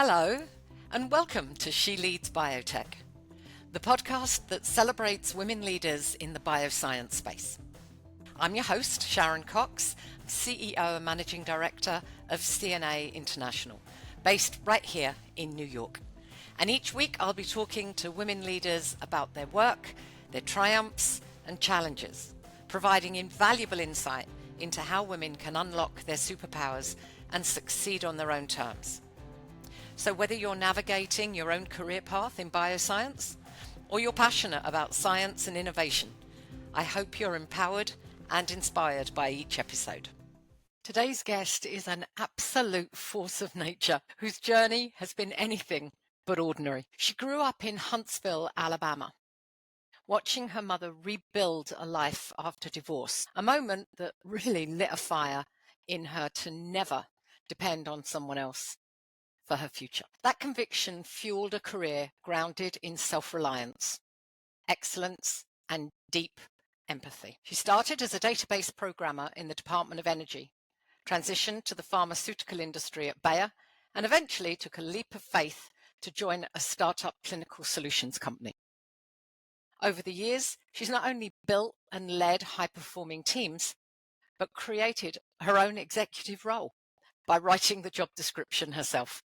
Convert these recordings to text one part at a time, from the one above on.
Hello, and welcome to She Leads Biotech, the podcast that celebrates women leaders in the bioscience space. I'm your host, Sharron Cox, CEO and Managing Director of CNA International, based right here in New York. And each week I'll be talking to women leaders about their work, their triumphs and challenges, providing invaluable insight into how women can unlock their superpowers and succeed on their own terms. So whether you're navigating your own career path in bioscience or you're passionate about science and innovation, I hope you're empowered and inspired by each episode. Today's guest is an absolute force of nature whose journey has been anything but ordinary. She grew up in Huntsville, Alabama, watching her mother rebuild a life after divorce, a moment that really lit a fire in her to never depend on someone else for her future. That conviction fueled a career grounded in self-reliance, excellence, and deep empathy. She started as a database programmer in the Department of Energy, transitioned to the pharmaceutical industry at Bayer, and eventually took a leap of faith to join a startup clinical solutions company. Over the years, she's not only built and led high-performing teams, but created her own executive role by writing the job description herself.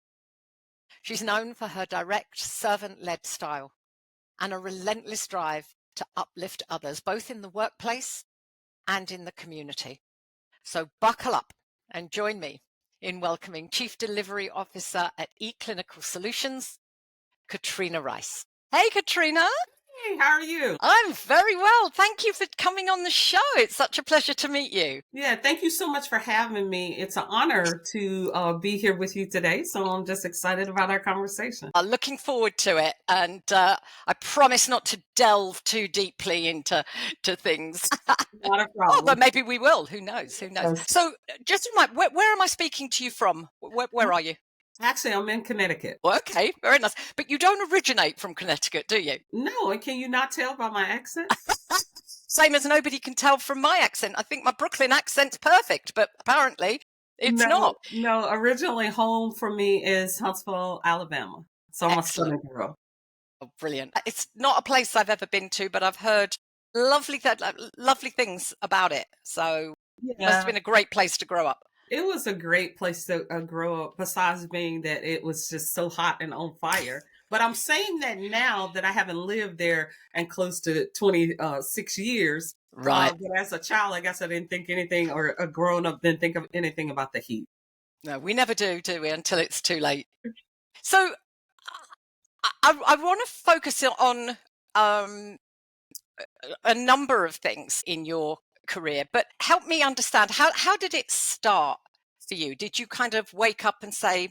She's known for her direct, servant-led style and a relentless drive to uplift others, both in the workplace and in the community. So buckle up and join me in welcoming Chief Delivery Officer at eClinical Solutions, Katrina Rice. Hey, Katrina. Hey, how are you? I'm very well. Thank you for coming on the show. It's such a pleasure to meet you. Yeah, thank you so much for having me. It's an honor to be here with you today. So I'm just excited about our conversation. I'm looking forward to it. And I promise not to delve too deeply into things. Not a problem. Oh, but maybe we will. Who knows? Who knows? Yes. So just remind, where am I speaking to you from? Where are you? Actually, I'm in Connecticut. Well, okay, very nice. But you don't originate from Connecticut, do you? No, and can you not tell by my accent? Same as nobody can tell from my accent. I think my Brooklyn accent's perfect, but apparently it's not. No, originally home for me is Huntsville, Alabama. So I'm a Southern girl. Oh, brilliant. It's not a place I've ever been to, but I've heard lovely things about it. So it must have been a great place to grow up. It was a great place to grow up, besides being that it was just so hot and on fire. But I'm saying that now that I haven't lived there and close to 26 years. Right. But as a child, I guess I didn't think anything, or a grown up didn't think of anything about the heat. No, we never do we, until it's too late. So I want to focus on a number of things in your career, but help me understand, how did it start for you? Did you kind of wake up and say,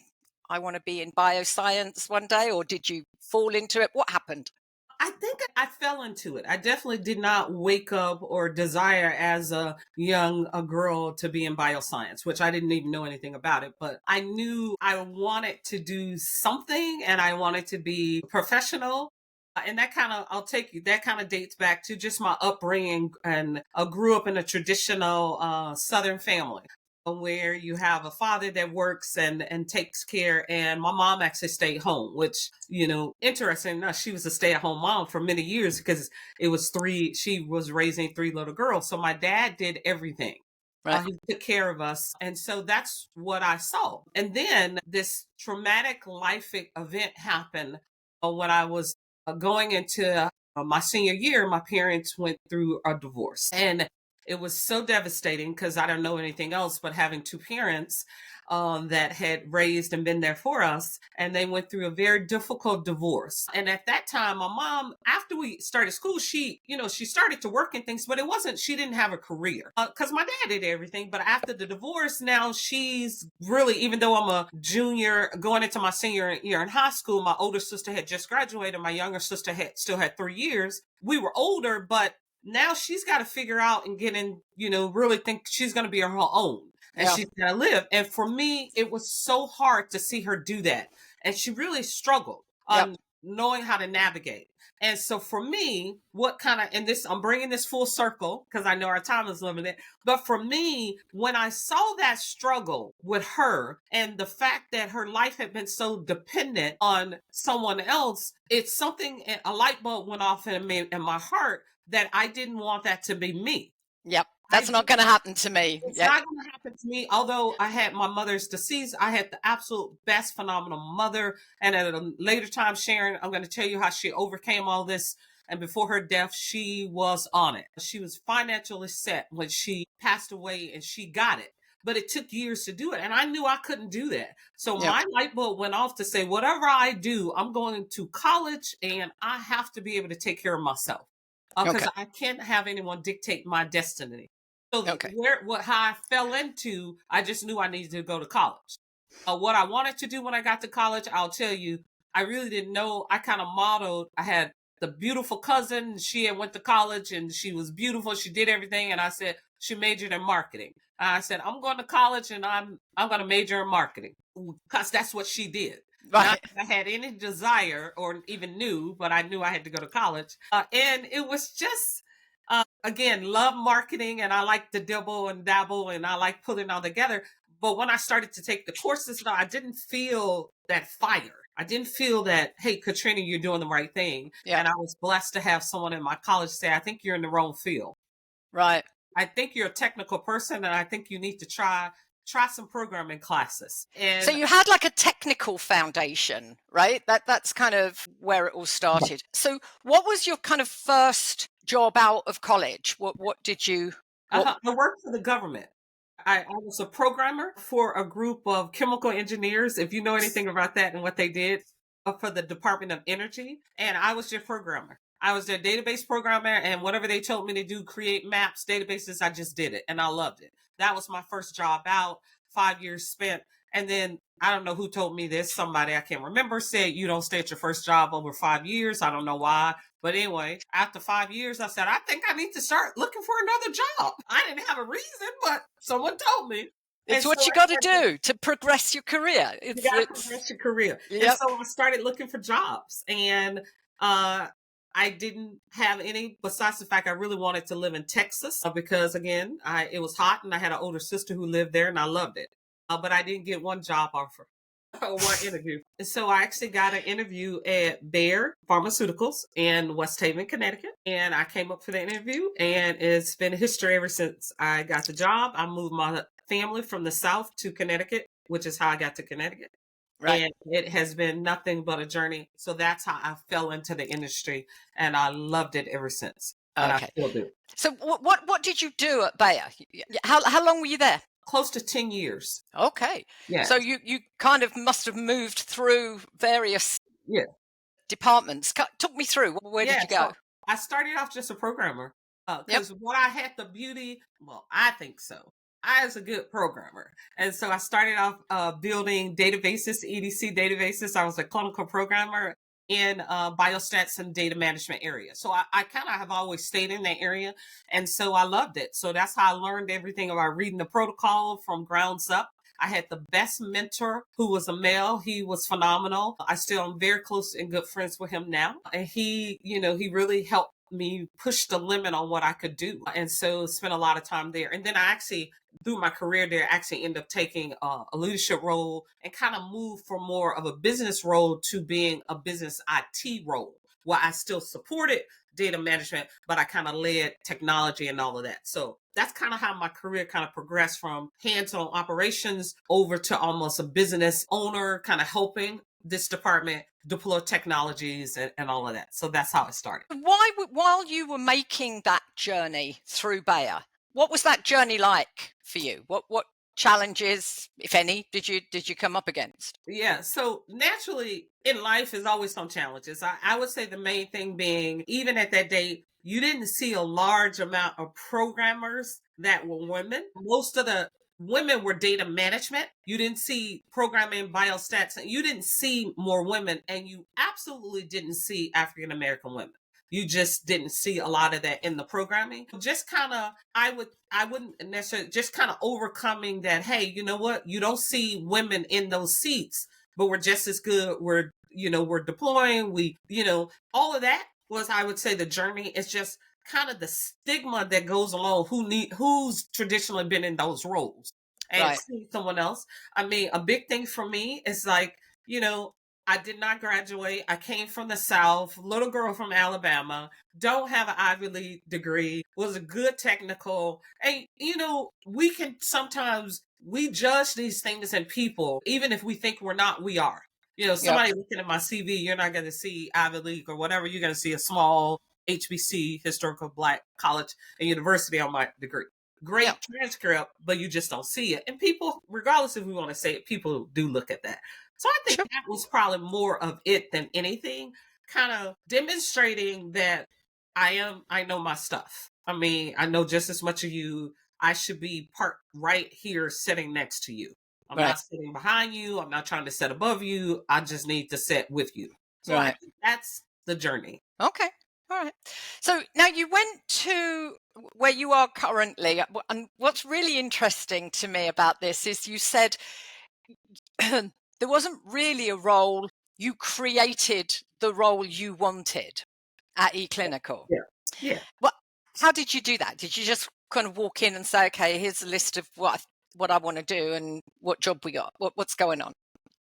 I want to be in bioscience one day, or did you fall into it? What happened? I think I fell into it. I definitely did not wake up or desire as a young girl to be in bioscience, which I didn't even know anything about it. But I knew I wanted to do something and I wanted to be professional. And that kind of dates back to just my upbringing. And I grew up in a traditional Southern family, where you have a father that works and takes care, and my mom actually stayed home, which, interesting enough, she was a stay-at-home mom for many years because she was raising 3 little girls. So my dad did everything. Right. He took care of us. And so that's what I saw. And then this traumatic life event happened when I was going into my senior year. My parents went through a divorce, and it was so devastating because I don't know anything else but having 2 parents that had raised and been there for us. And they went through a very difficult divorce. And at that time, my mom, after we started school, she started to work and things, but she didn't have a career because my dad did everything. But after the divorce, now she's really, even though I'm a junior going into my senior year in high school, my older sister had just graduated. My younger sister still had 3 years. We were older, but now she's got to figure out and get in, really think she's going to be on her own, and she's going to live. And for me, it was so hard to see her do that. And she really struggled. knowing how to navigate. And so for me, and this, I'm bringing this full circle because I know our time is limited. But for me, when I saw that struggle with her and the fact that her life had been so dependent on someone else, it's something, a light bulb went off in me, in my heart, that I didn't want that to be me. Yep. That's not going to happen to me. It's Yep. not going to happen to me. Although I had my mother's deceased, I had the absolute best, phenomenal mother. And at a later time, Sharron, I'm going to tell you how she overcame all this. And before her death, she was on it. She was financially set when she passed away, and she got it. But it took years to do it. And I knew I couldn't do that. So Yep. my light bulb went off to say, whatever I do, I'm going to college and I have to be able to take care of myself. Because Okay. I can't have anyone dictate my destiny. So Okay. how I fell into, I just knew I needed to go to college. What I wanted to do when I got to college, I'll tell you, I really didn't know. I kind of modeled. I had the beautiful cousin. She had went to college and she was beautiful. She did everything. And I said, she majored in marketing. I said, I'm going to college and I'm going to major in marketing because that's what she did. Right. Not that I had any desire or even knew, but I knew I had to go to college. And it was just, again, love marketing, and I like to dibble and dabble, and I like putting it all together. But when I started to take the courses, I didn't feel that fire. I didn't feel that, hey, Katrina, you're doing the right thing. Yeah. And I was blessed to have someone in my college say, I think you're in the wrong field. Right. I think you're a technical person, and I think you need to try some programming classes. And so you had like a technical foundation, right? That's kind of where it all started. So what was your kind of first job out of college? What did you I worked for the government. I was a programmer for a group of chemical engineers, if you know anything about that and what they did for the Department of Energy. And I was their programmer. I was their database programmer, and whatever they told me to do, create maps, databases, I just did it. And I loved it. That was my first job out, 5 years spent. And then I don't know who told me this. Somebody I can't remember said, you don't stay at your first job over 5 years. I don't know why. But anyway, after 5 years, I said, I think I need to start looking for another job. I didn't have a reason, but someone told me. It's what you got to do to progress your career. You got to progress your career. Yep. And so I started looking for jobs. And I didn't have any, besides the fact I really wanted to live in Texas because, again, it was hot, and I had an older sister who lived there, and I loved it. But I didn't get one job offer. One interview. So I actually got an interview at Bayer Pharmaceuticals in West Haven, Connecticut. And I came up for the interview, and it's been history ever since I got the job. I moved my family from the South to Connecticut, which is how I got to Connecticut. Right. And it has been nothing but a journey. So that's how I fell into the industry, and I loved it ever since. And I still do. So what did you do at Bayer? How long were you there? Close to 10 years. Okay. Yeah. So you kind of must have moved through various departments. Talk me through. Where did you go? So I started off just a programmer because what I had the beauty, well, I think so. I was a good programmer. And so I started off building databases, EDC databases. I was a clinical programmer in biostats and data management area. So I kind of have always stayed in that area. And so I loved it. So that's how I learned everything about reading the protocol from grounds up. I had the best mentor who was a male. He was phenomenal. I still am very close and good friends with him now. And he really helped me push the limit on what I could do. And so spent a lot of time there. And then I actually, through my career there, actually ended up taking a leadership role and kind of moved from more of a business role to being a business IT role, where I still supported data management, but I kind of led technology and all of that. So that's kind of how my career kind of progressed from hands-on operations over to almost a business owner, kind of helping this department deploy technologies and all of that. So that's how it started. While you were making that journey through Bayer, what was that journey like for you? What challenges, if any, did you come up against? Yeah, so naturally in life is always some challenges. I would say the main thing being, even at that date, you didn't see a large amount of programmers that were women. Most of the women were data management. You didn't see programming, biostats, and you didn't see more women, and you absolutely didn't see African American women. You just didn't see a lot of that in the programming. Just kind of, I wouldn't necessarily, just kind of overcoming that, hey, you know what? You don't see women in those seats, but we're just as good. We're we're deploying, all of that was, I would say, the journey. It's just kind of the stigma that goes along who's traditionally been in those roles and Right. see someone else. I mean, a big thing for me is like, I did not graduate. I came from the South, little girl from Alabama, don't have an Ivy League degree, was a good technical. And, we can sometimes, we judge these things in people, even if we think we're not, we are. Yep. Somebody looking at my CV, you're not going to see Ivy League or whatever. You're going to see a small HBC, historical Black college and university on my degree. Great Yep. transcript, but you just don't see it. And people, regardless if we want to say it, people do look at that. So I think Sure. that was probably more of it than anything, kind of demonstrating that I know my stuff. I mean, I know just as much of you. I should be right here sitting next to you. I'm Right. not sitting behind you. I'm not trying to sit above you. I just need to sit with you. So I Right. think that's the journey. Okay. All right. So now you went to where you are currently. And what's really interesting to me about this is you said there wasn't really a role. You created the role you wanted at eClinical. Yeah. Yeah. What? How did you do that? Did you just kind of walk in and say, "Okay, here's a list of what I want to do and what job we got? What's going on?"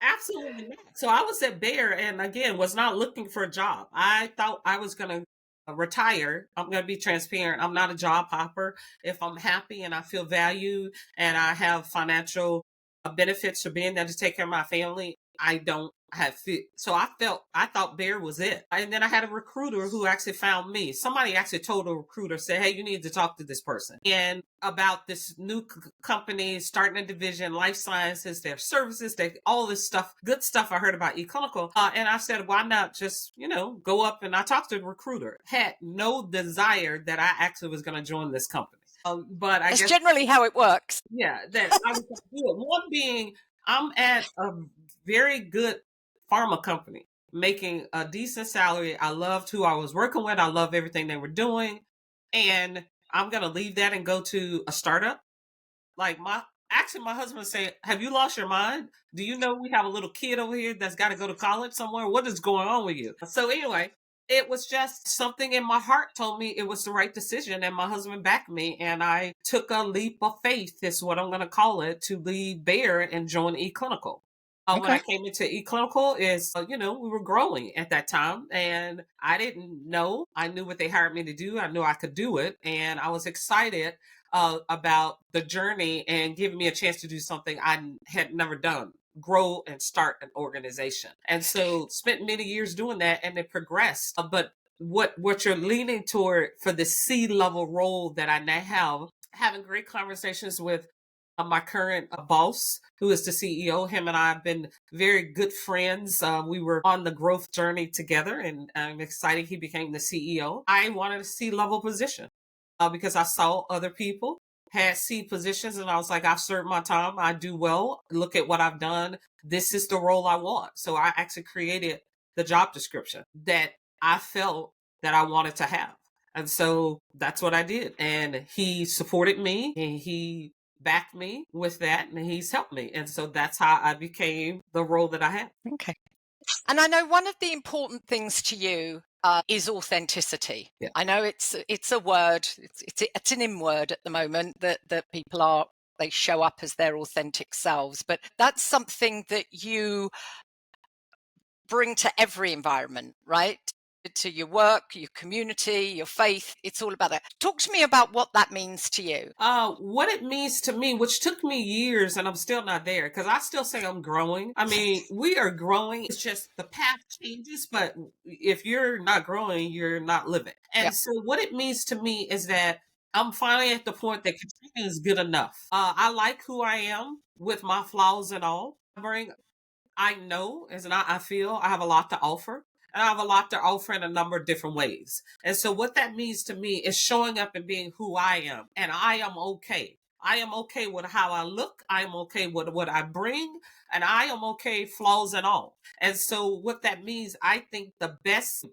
Absolutely not. So I was at Bayer and again was not looking for a job. I thought I was going to retire. I'm going to be transparent. I'm not a job hopper. If I'm happy and I feel valued and I have financial benefits for being there to take care of my family, I don't have fit. So I thought Bayer was it. And then I had a recruiter who actually found me. Somebody actually told a recruiter, said, "Hey, you need to talk to this person." And about this new company starting a division, life sciences, their services, all this stuff, good stuff I heard about eClinical. And I said, why not just, go up, and I talked to the recruiter. Had no desire that I actually was going to join this company. But I That's guess, generally how it works. yeah, that I was going to do it. One being, I'm at a very good pharma company making a decent salary. I loved who I was working with. I love everything they were doing. And I'm going to leave that and go to a startup. Like my husband said, "Have you lost your mind? Do you know we have a little kid over here that's got to go to college somewhere? What is going on with you?" So anyway, it was just something in my heart told me it was the right decision, and my husband backed me, and I took a leap of faith, is what I'm going to call it, to leave Bayer and join eClinical. When I Okay. came into eClinical, we were growing at that time, and I didn't know. I knew what they hired me to do. I knew I could do it, and I was excited about the journey and giving me a chance to do something I had never done, grow and start an organization. And so spent many years doing that, and it progressed. But what you're leaning toward for the C-level role that I now have, having great conversations with my current boss, who is the CEO. Him and I have been very good friends. We were on the growth journey together, and I'm excited he became the CEO. I wanted a C-level position because I saw other people had C positions, and I was like, I've served my time. I do well. Look at what I've done. This is the role I want. So I actually created the job description that I felt that I wanted to have. And so that's what I did. And he supported me, and he backed me with that, and he's helped me. And so that's how I became the role that I have. Okay. And I know one of the important things to you is authenticity. Yeah. I know it's a word. It's an in word at the moment that people they show up as their authentic selves, but that's something that you bring to every environment, right? To your work, your community, your faith. It's all about that. Talk to me about what that means to you. What it means to me, which took me years, and I'm still not there because I still say I'm growing. I mean, we are growing. It's just the path changes, but if you're not growing, you're not living. Yeah. And so, what it means to me is that I'm finally at the point that Katrina is good enough. I like who I am with my flaws and all. I know, as not I feel I have a lot to offer. And I have a lot to offer in a number of different ways. And so what that means to me is showing up and being who I am. And I am okay. I am okay with how I look. I am okay with what I bring. And I am okay, flaws and all. And so what that means, I think the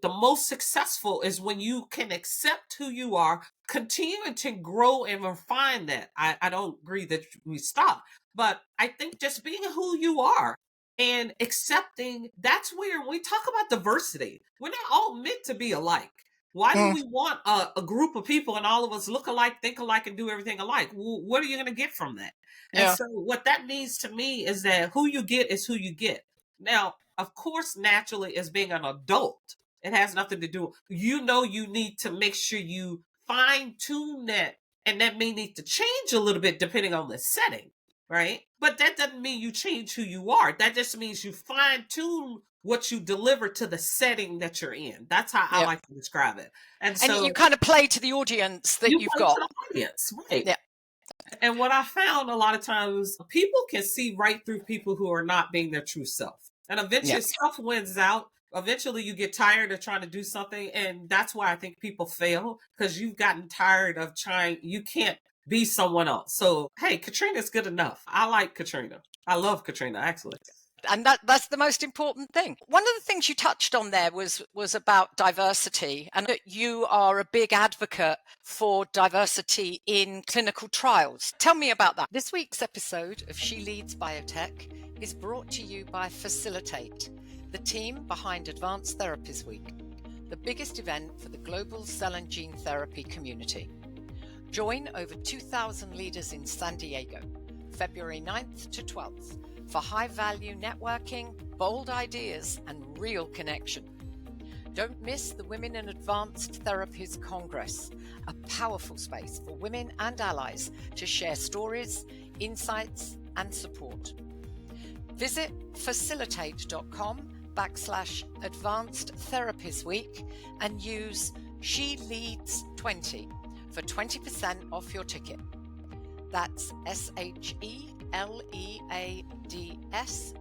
most successful is when you can accept who you are, continue to grow and refine that. I don't agree that we stop. But I think just being who you are and accepting. That's where when we talk about diversity, we're not all meant to be alike. Why do Mm, we want a group of people and all of us look alike, think alike, and do everything alike? Well, what are you going to get from that? And yeah. so, what that means to me is that who you get is who you get. Now, of course, naturally, as being an adult, it has nothing to do. You need to make sure you fine tune that, and that may need to change a little bit depending on the setting, right? But that doesn't mean you change who you are. That just means you fine tune what you deliver to the setting that you're in. That's how I Yeah. like to describe it. And And you so kind of play to the audience that you you've play to got. the audience, right? Yeah. And what I found a lot of times, people can see right through people who are not being their true self. And Yeah. eventually self wins out. Eventually you get tired of trying to do something. And that's why I think people fail, because you've gotten tired of trying. You can't be someone else. So, hey, Katrina's good enough. I like Katrina. I love Katrina, actually. And that's the most important thing. One of the things you touched on there was about diversity, and that you are a big advocate for diversity in clinical trials. Tell me about that. This week's episode of She Leads Biotech is brought to you by Facilitate, the team behind Advanced Therapies Week, the biggest event for the global cell and gene therapy community. Join over 2,000 leaders in San Diego, February 9th to 12th, for high-value networking, bold ideas, and real connection. Don't miss the Women in Advanced Therapies Congress, a powerful space for women and allies to share stories, insights, and support. Visit facilitate.com/Advanced Therapies Week and use She Leads 20 for 20% off your ticket. That's SHELEADS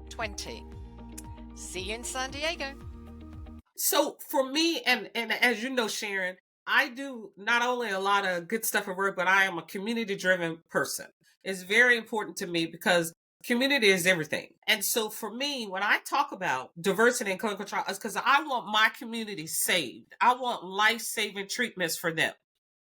20. See you in San Diego. So for me, and as you know, Sharron, I do not only a lot of good stuff at work, but I am a community driven person. It's very important to me because community is everything. And so for me, when I talk about diversity in clinical trials, it's because I want my community saved. I want life saving treatments for them.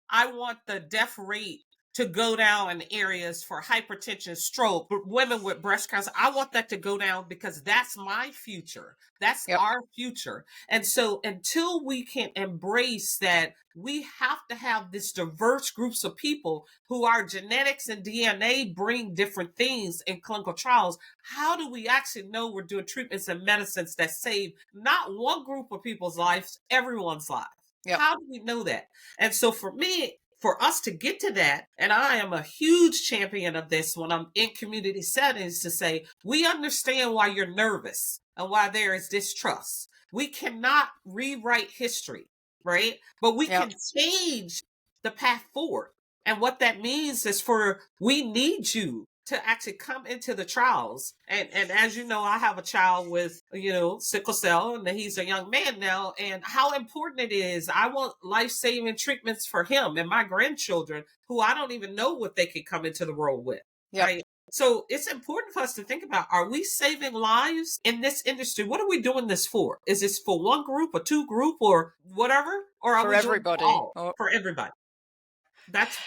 I want the death rate to go down in areas for hypertension, stroke, women with breast cancer. I want that to go down because that's my future. That's Yep. our future. And so until we can embrace that, we have to have this diverse groups of people who our genetics and DNA bring different things in clinical trials. How do we actually know we're doing treatments and medicines that save not one group of people's lives, everyone's life? Yep. How do we know that? And so for me, for us to get to that, and I am a huge champion of this when I'm in community settings, to say, we understand why you're nervous and why there is distrust. We cannot rewrite history, right? But we Yep. can change the path forward. And what that means is we need you to actually come into the trials. And as you know, I have a child with, sickle cell, and he's a young man now, and how important it is. I want life-saving treatments for him and my grandchildren who I don't even know what they could come into the world with. Yep. Right. So it's important for us to think about, are we saving lives in this industry? What are we doing this for? Is this for one group or two group or whatever? Or are For we doing it everybody. all for everybody? That's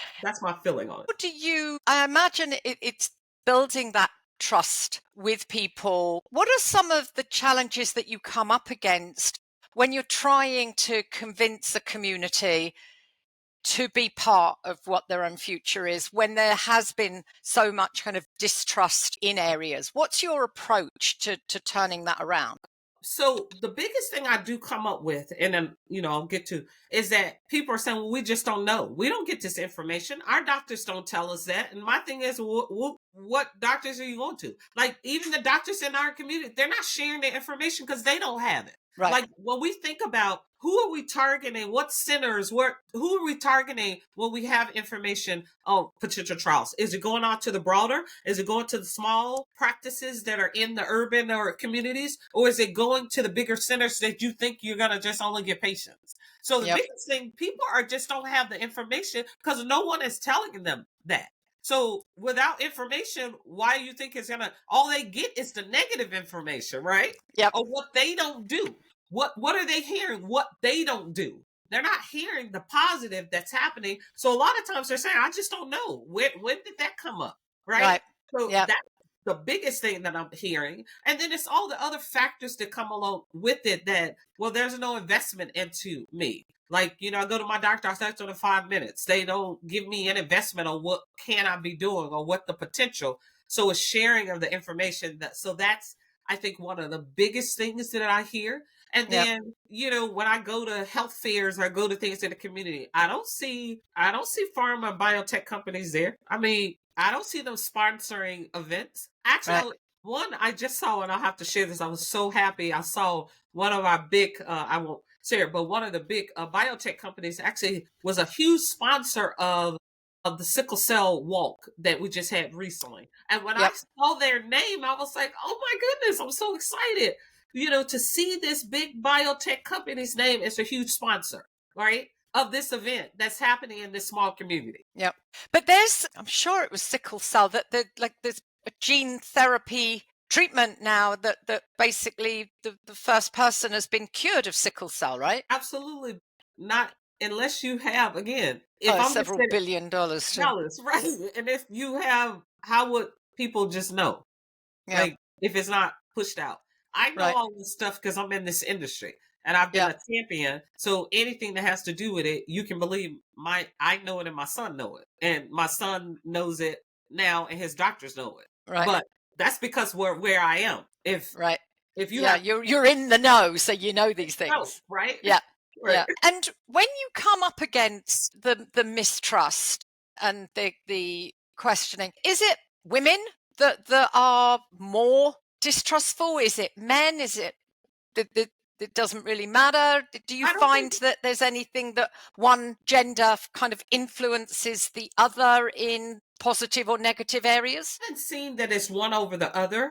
my feeling on it. What I imagine it's building that trust with people. What are some of the challenges that you come up against when you're trying to convince a community to be part of what their own future is, when there has been so much kind of distrust in areas? What's your approach to turning that around? So the biggest thing I do come up with, and then, I'll get to, is that people are saying, well, we just don't know. We don't get this information. Our doctors don't tell us that. And my thing is, what doctors are you going to? Like, even the doctors in our community, they're not sharing the information because they don't have it. Right. Like, when we think about who are we targeting, what centers, who are we targeting when we have information on potential trials? Is it going out to the broader? Is it going to the small practices that are in the urban or communities? Or is it going to the bigger centers that you think you're going to just only get patients? So the biggest thing, people just don't have the information because no one is telling them that. So without information, why do you think all they get is the negative information, right? Yep. Or what they don't do. What are they hearing? What they don't do. They're not hearing the positive that's happening. So a lot of times they're saying, I just don't know. When did that come up? Right. So the biggest thing that I'm hearing. And then it's all the other factors that come along with it that, well, there's no investment into me. Like, I go to my doctor, I start in 5 minutes. They don't give me an investment on what can I be doing or what the potential. So a sharing of the information that's I think one of the biggest things that I hear. And Yep. then, when I go to health fairs or go to things in the community, I don't see pharma and biotech companies there. I mean, I don't see them sponsoring events. Actually, Right. one I just saw, and I'll have to share this. I was so happy. I saw one of our big, I won't say it, but one of the big biotech companies actually was a huge sponsor of the sickle cell walk that we just had recently. And when I Yep. saw their name, I was like, oh my goodness, I'm so excited. To see this big biotech company's name as a huge sponsor, right, of this event that's happening in this small community. Yep. But I'm sure it was sickle cell there's a gene therapy treatment now that basically the first person has been cured of sickle cell, right? Absolutely not, unless you have, again, if I'm just Several saying $billion too. dollars, right? And if you have, how would people just know? Yeah. Like, if it's not pushed out. I know Right. all this stuff because I'm in this industry and I've been Yeah. a champion. So anything that has to do with it, you can believe I know it and my son know it. And my son knows it now and his doctors know it. Right. But that's because where I am. Right. If you Yeah. have You're in the know, so you know these no, things. right? Yeah. Right. Yeah. And when you come up against the mistrust and the questioning, is it women that are more distrustful? Is it men? Is it it doesn't really matter? Do you I don't think find that there's anything that one gender kind of influences the other in positive or negative areas? I haven't seen that it's one over the other.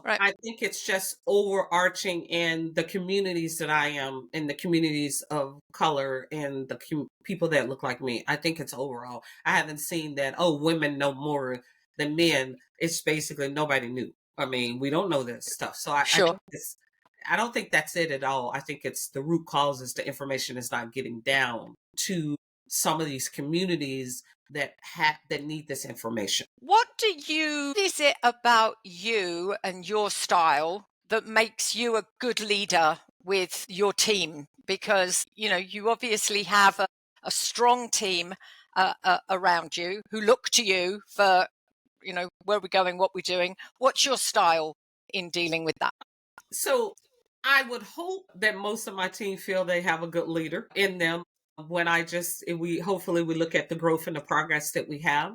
Right. I think it's just overarching in the communities that I am, in the communities of color and the people that look like me. I think it's overall. I haven't seen that, oh, women know more than men. It's basically nobody knew. I mean, we don't know this stuff. So Sure. I don't think that's it at all. I think it's the root causes the information is not getting down to some of these communities that need this information. What is it about you and your style that makes you a good leader with your team? Because, you obviously have a strong team around you who look to you for, where we're going, what we're doing. What's your style in dealing with that? So I would hope that most of my team feel they have a good leader in them. When we hopefully we look at the growth and the progress that we have. I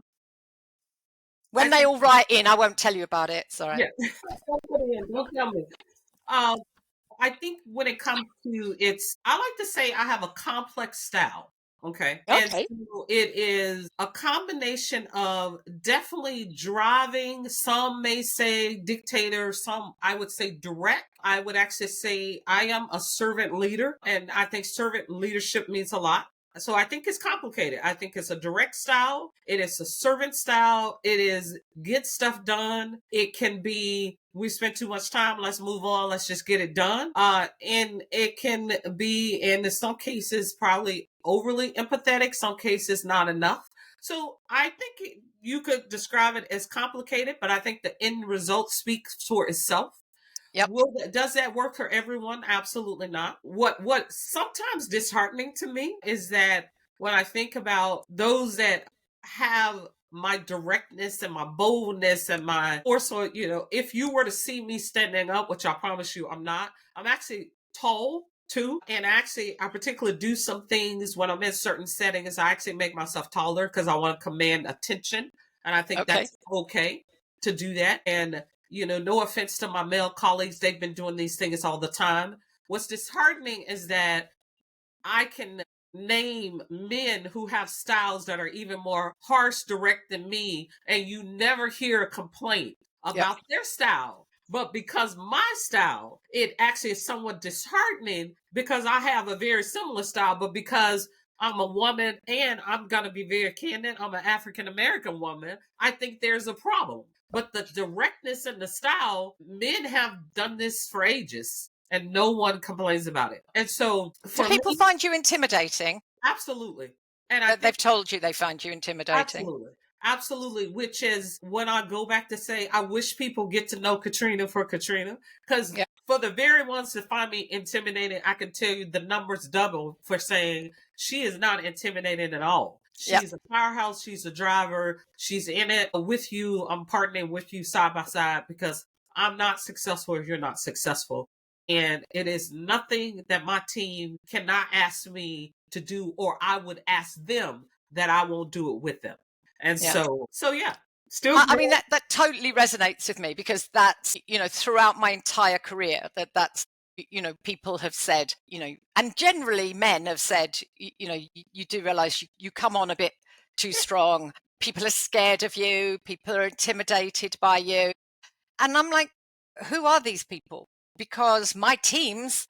When they think, all write in, I won't tell you about it. It's all right. yeah. Don't put it in, don't tell me. Um, I think when it comes to I like to say I have a complex style. Okay. And Okay. so it is a combination of definitely driving, some may say dictator, some I would say direct. I would actually say I am a servant leader, and I think servant leadership means a lot. So I think it's complicated. I think it's a direct style. It is a servant style. It is get stuff done. It can be we spent too much time. Let's move on. Let's just get it done. And it can be, in some cases, probably overly empathetic. Some cases, not enough. So I think you could describe it as complicated, but I think the end result speaks for itself. Yep. Does that work for everyone? Absolutely not. What sometimes disheartening to me is that when I think about those that have my directness and my boldness and my also, if you were to see me standing up, which I promise you I'm not, I'm actually tall too. And actually I particularly do some things when I'm in certain settings. I actually make myself taller because I want to command attention. And I think Okay. that's okay to do that. And no offense to my male colleagues, they've been doing these things all the time. What's disheartening is that I can name men who have styles that are even more harsh, direct than me, and you never hear a complaint Yep. about their style. But because my style, it actually is somewhat disheartening because I have a very similar style, but because I'm a woman and I'm going to be very candid, I'm an African American woman, I think there's a problem. But the directness and the style, men have done this for ages and no one complains about it. And so Do for people me, find you intimidating? absolutely. And I think They've told you they find you intimidating. absolutely. Absolutely, which is when I go back to say, I wish people get to know Katrina for Katrina, because Yeah. for the very ones that find me intimidating, I can tell you the numbers double for saying she is not intimidating at all. Yeah. She's a powerhouse. She's a driver. She's in it with you. I'm partnering with you side by side because I'm not successful if you're not successful. And it is nothing that my team cannot ask me to do, or I would ask them that I won't do it with them. And Yeah. so yeah, still I mean, growing. that totally resonates with me, because that's, throughout my entire career, that's, people have said, and generally men have said, you do realize you come on a bit too strong. People are scared of you. People are intimidated by you. And I'm like, who are these people? Because my teams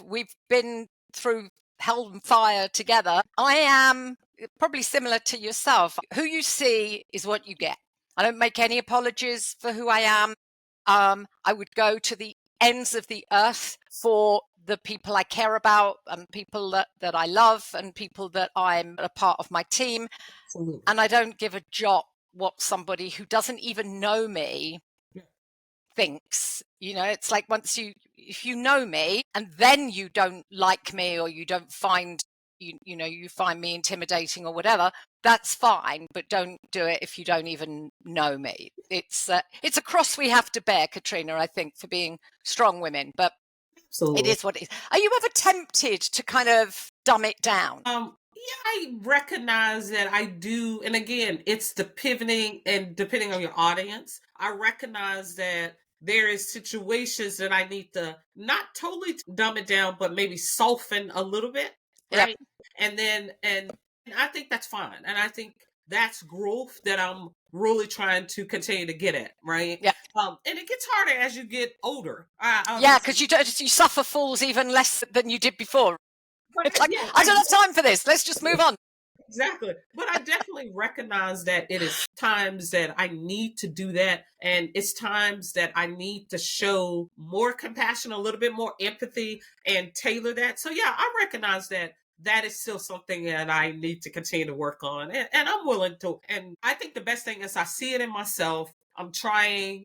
we've been through hell and fire together. I am probably similar to yourself. Who you see is what you get. I don't make any apologies for who I am. I would go to the ends of the earth for the people I care about, and people that I love, and people that I'm a part of my team. Absolutely. And I don't give a jot what somebody who doesn't even know me thinks. It's like, if you know me and then you don't like me, or you don't find you find me intimidating or whatever, that's fine, but don't do it if you don't even know me. It's a cross we have to bear, Katrina, I think, for being strong women, but it Absolutely. is what it is. Are you ever tempted to kind of dumb it down? Yeah, I recognize that I do. And again, it's the pivoting and depending on your audience, I recognize that there is situations that I need to not totally dumb it down, but maybe soften a little bit, Yep. right? And I think that's fine. And I think that's growth that I'm really trying to continue to get at, right? Yep. And it gets harder as you get older. Yeah, because you suffer falls even less than you did before. But It's like, yeah, I don't have time for this. Let's just move on. exactly. But I definitely recognize that it is times that I need to do that. And it's times that I need to show more compassion, a little bit more empathy, and tailor that. So, yeah, I recognize that that is still something that I need to continue to work on. And I'm willing to. And I think the best thing is I see it in myself. I'm trying.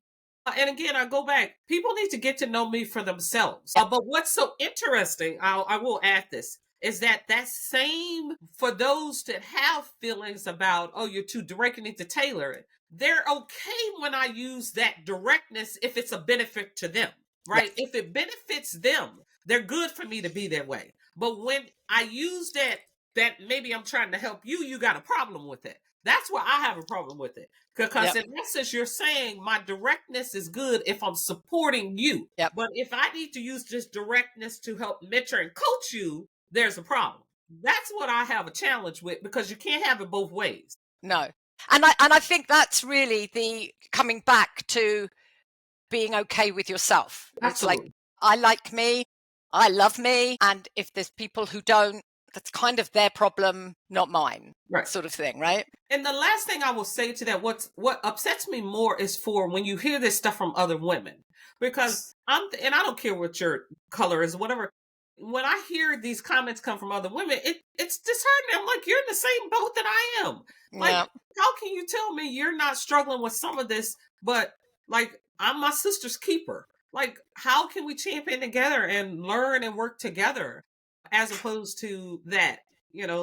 And again, I go back. People need to get to know me for themselves. But what's so interesting, I will add this, is that same for those that have feelings about, oh, you're too direct, you need to tailor it. They're okay when I use that directness if it's a benefit to them, right? Yes. If it benefits them, they're good for me to be that way. But when I use that maybe I'm trying to help you, you got a problem with it. That's where I have a problem with it. Because Yep. in essence, you're saying my directness is good if I'm supporting you. Yep. But if I need to use this directness to help mentor and coach you, there's a problem. That's what I have a challenge with, because you can't have it both ways. No. And I think that's really the coming back to being okay with yourself. It's like, Absolutely. I like me, I love me, and if there's people who don't, that's kind of their problem, not mine, Right. sort of thing, right? And the last thing I will say to that, what upsets me more is for when you hear this stuff from other women, because and I don't care what your color is, whatever. When I hear these comments come from other women, it's disheartening. I'm like, you're in the same boat that I am. Like, Yeah. how can you tell me you're not struggling with some of this, but like I'm my sister's keeper? Like, how can we champion together and learn and work together as opposed to that?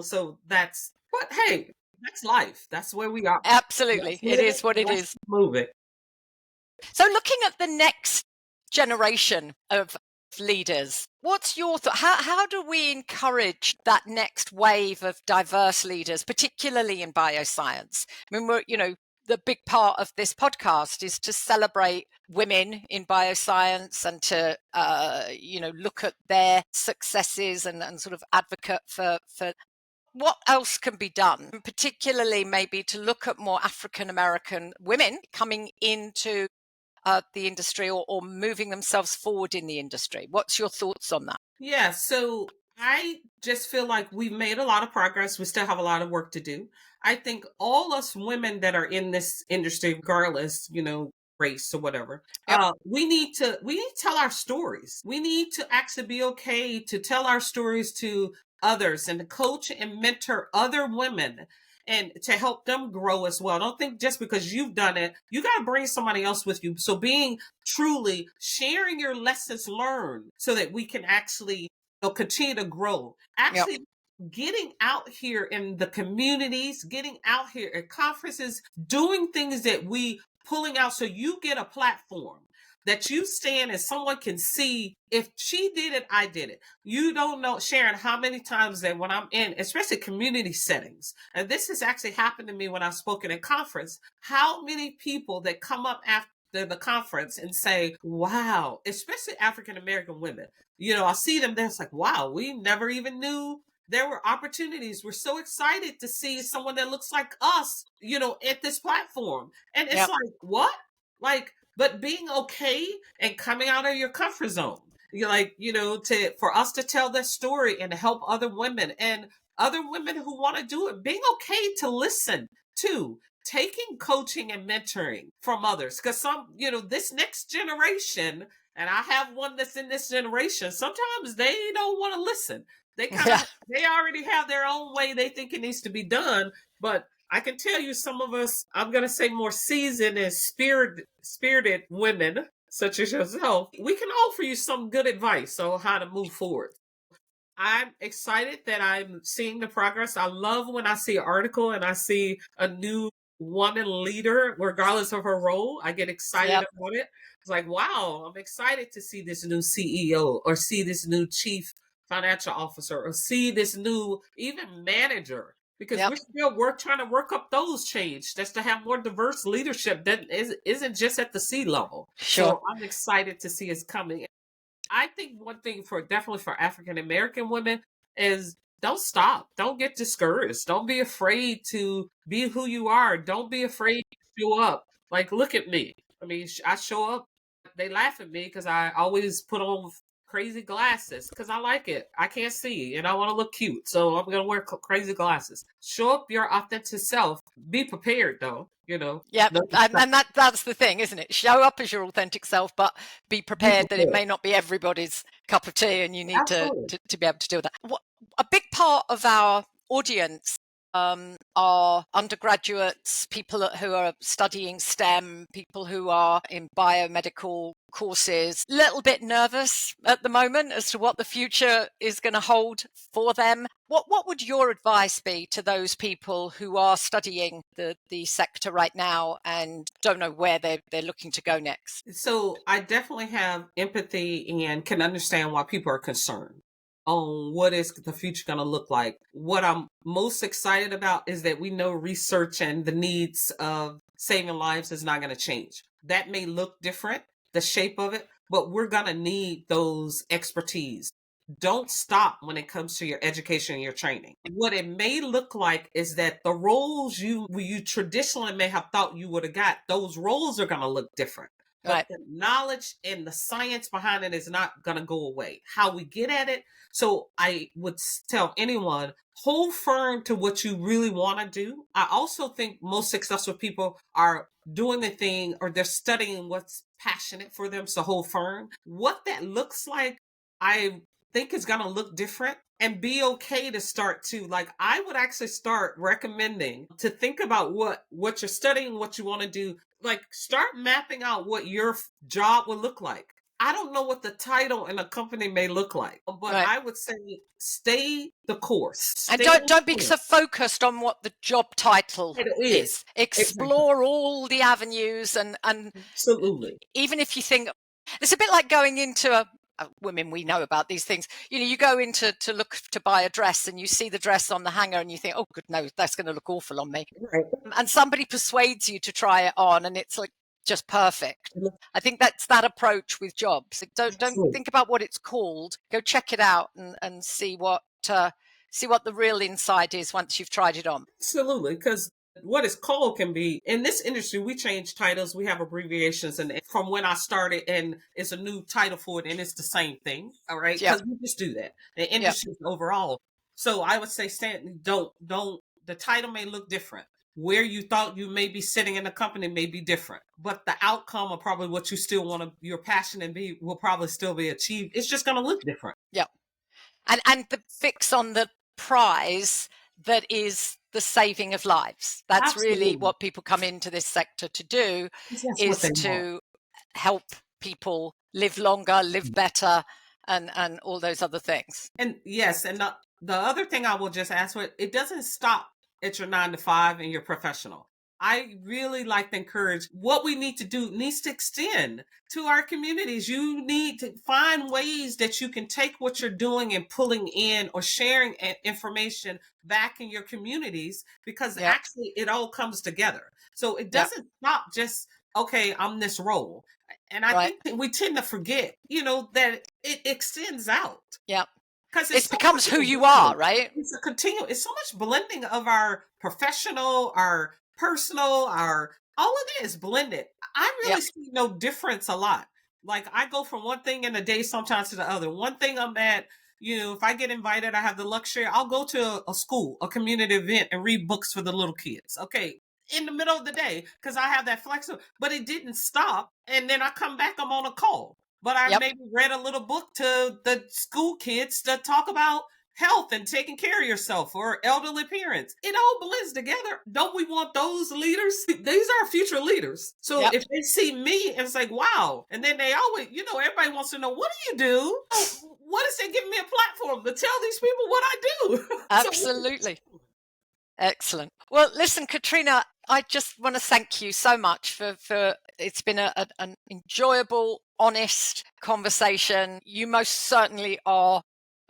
So but hey, that's life. That's where we are. Absolutely. Let's It live is it. what it Let's is. move it. So looking at the next generation of leaders, what's your thought? How do we encourage that next wave of diverse leaders, particularly in bioscience? I mean, the big part of this podcast is to celebrate women in bioscience and to, look at their successes and sort of advocate for what else can be done, particularly maybe to look at more African American women coming into the industry, or moving themselves forward in the industry. What's your thoughts on that? Yeah, so I just feel like we've made a lot of progress. We still have a lot of work to do. I think all us women that are in this industry, regardless, race or whatever, Yep. we need to tell our stories. We need to actually be okay to tell our stories to others and to coach and mentor other women and to help them grow as well. Don't think just because you've done it, you got to bring somebody else with you. So being truly sharing your lessons learned so that we can actually continue to grow. Yep. Actually, getting out here in the communities, getting out here at conferences, doing things that we pulling out so you get a platform that you stand and someone can see if she did it, I did it. You don't know, Sharron, how many times that when I'm in, especially community settings, and this has actually happened to me when I've spoken at conference, how many people that come up after the conference and say, wow, especially African American women, I see them there, it's like, wow, we never even knew there were opportunities. We're so excited to see someone that looks like us, at this platform. And it's Yep. like, what? Like, but being okay and coming out of your comfort zone. You're like, for us to tell this story and to help other women who want to do it, being okay to listen to, taking coaching and mentoring from others. Because this next generation, and I have one that's in this generation, sometimes they don't want to listen. They they already have their own way they think it needs to be done. But I can tell you some of us, I'm going to say more seasoned and spirited women, such as yourself, we can offer you some good advice on how to move forward. I'm excited that I'm seeing the progress. I love when I see an article and I see a new woman leader, regardless of her role. I get excited about it. It's like, wow, I'm excited to see this new CEO or see this new chief financial officer or see this new even manager. Because we're still trying to work up those change, just to have more diverse leadership that isn't just at the C level. Sure. So I'm excited to see it's coming. I think one thing definitely for African American women is don't stop. Don't get discouraged. Don't be afraid to be who you are. Don't be afraid to show up. Like, look at me. I mean, I show up. They laugh at me because I always put on crazy glasses because I like it. I can't see and I want to look cute. So I'm going to wear crazy glasses. Show up your authentic self. Be prepared though, Yeah. And that's the thing, isn't it? Show up as your authentic self, but be prepared that it may not be everybody's cup of tea and you need to be able to do that. A big part of our audience are undergraduates, people who are studying STEM, people who are in biomedical courses, a little bit nervous at the moment as to what the future is going to hold for them. What would your advice be to those people who are studying the sector right now and don't know where they're looking to go next? So I definitely have empathy and can understand why people are concerned on what is the future going to look like. What I'm most excited about is that we know research and the needs of saving lives is not going to change. That may look different, the shape of it, but we're going to need those expertise. Don't stop when it comes to your education and your training. What it may look like is that the roles you traditionally may have thought you would have got, those roles are going to look different. But the knowledge and the science behind it is not going to go away. How we get at it. So I would tell anyone, hold firm to what you really want to do. I also think most successful people are doing the thing or they're studying what's passionate for them. So hold firm. What that looks like, I think is going to look different, and be okay to start to, like, I would actually start recommending to think about what you're studying, what you want to do. Like, start mapping out what your job would look like. I don't know what the title in a company may look like, but I would say stay the course. And don't be so focused on what the job title is. Explore all the avenues and absolutely. Even if you think it's a bit like going into women, we know about these things. You go in to look to buy a dress and you see the dress on the hanger and you think, oh, good, no, that's going to look awful on me. Right. And somebody persuades you to try it on and it's like just perfect. I think that's that approach with jobs. Don't think about what it's called. Go check it out and see what the real inside is once you've tried it on. Absolutely, because what is called can be, in this industry, we change titles, we have abbreviations, and from when I started, and it's a new title for it, and it's the same thing, all right? Because we just do that. The industry overall. So I would say, don't, the title may look different. Where you thought you may be sitting in the company may be different, but the outcome of probably what you still want to, your passion and be, will probably still be achieved. It's just going to look different. Yeah. And the fix on the prize, that is the saving of lives. That's really Absolutely. what people come into this sector to do, That's what is they want. to help people live longer, live better, and all those other things. And yes, and the other thing I will just ask for, it doesn't stop at your 9 to 5 and your professional. I really like to encourage what we need to do needs to extend to our communities. You need to find ways that you can take what you're doing and pulling in or sharing information back in your communities, because Yep. actually it all comes together. So it Yep. doesn't stop just, okay, I'm this role. And I Right. think that we tend to forget, that it extends out. Yep. Because it's It so becomes much who of a you blending. are, right? It's so much blending of our professional, our personal, our all of it is blended. I really Yep. see no difference a lot. Like I go from one thing in a day sometimes to the other. One thing I'm at, if I get invited, I have the luxury, I'll go to a school, a community event, and read books for the little kids. Okay. In the middle of the day, because I have that flexible, but it didn't stop. And then I come back, I'm on a call. But I Yep. maybe read a little book to the school kids to talk about health and taking care of yourself, or elderly parents. It all blends together. Don't we want those leaders? These are future leaders. So Yep. if they see me and it's like, wow. And then they always, everybody wants to know, what do you do? Oh, what is it giving me a platform to tell these people what I do? Absolutely. Excellent. Well, listen, Katrina, I just want to thank you so much for it's been an enjoyable, honest conversation. You most certainly are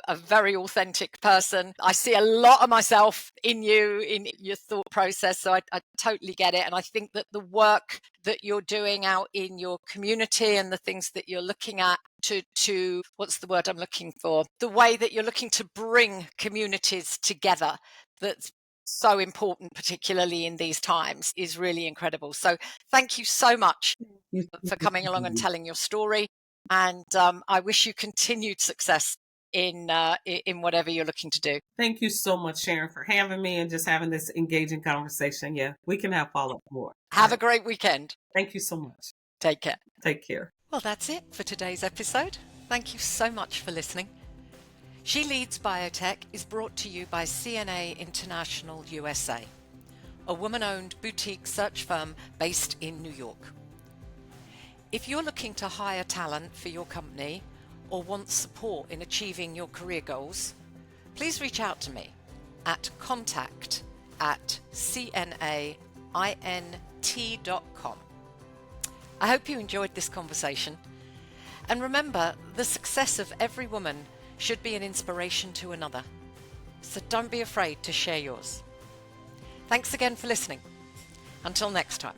a very authentic person. I see a lot of myself in you, in your thought process. So I totally get it. And I think that the work that you're doing out in your community and the things that you're looking at to what's the word I'm looking for? The way that you're looking to bring communities together, that's so important, particularly in these times, is really incredible. So thank you so much for coming along and telling your story. And I wish you continued success in whatever you're looking to do. Thank you so much, Sharron, for having me and just having this engaging conversation. Yeah, we can have follow-up more. Have a great weekend. Thank you so much. Take care. Take care. Well, that's it for today's episode. Thank you so much for listening. She Leads Biotech is brought to you by CNA International USA, a woman-owned boutique search firm based in New York. If you're looking to hire talent for your company or want support in achieving your career goals, please reach out to me at contact@cnaint.com. I hope you enjoyed this conversation. And remember, the success of every woman should be an inspiration to another. So don't be afraid to share yours. Thanks again for listening. Until next time.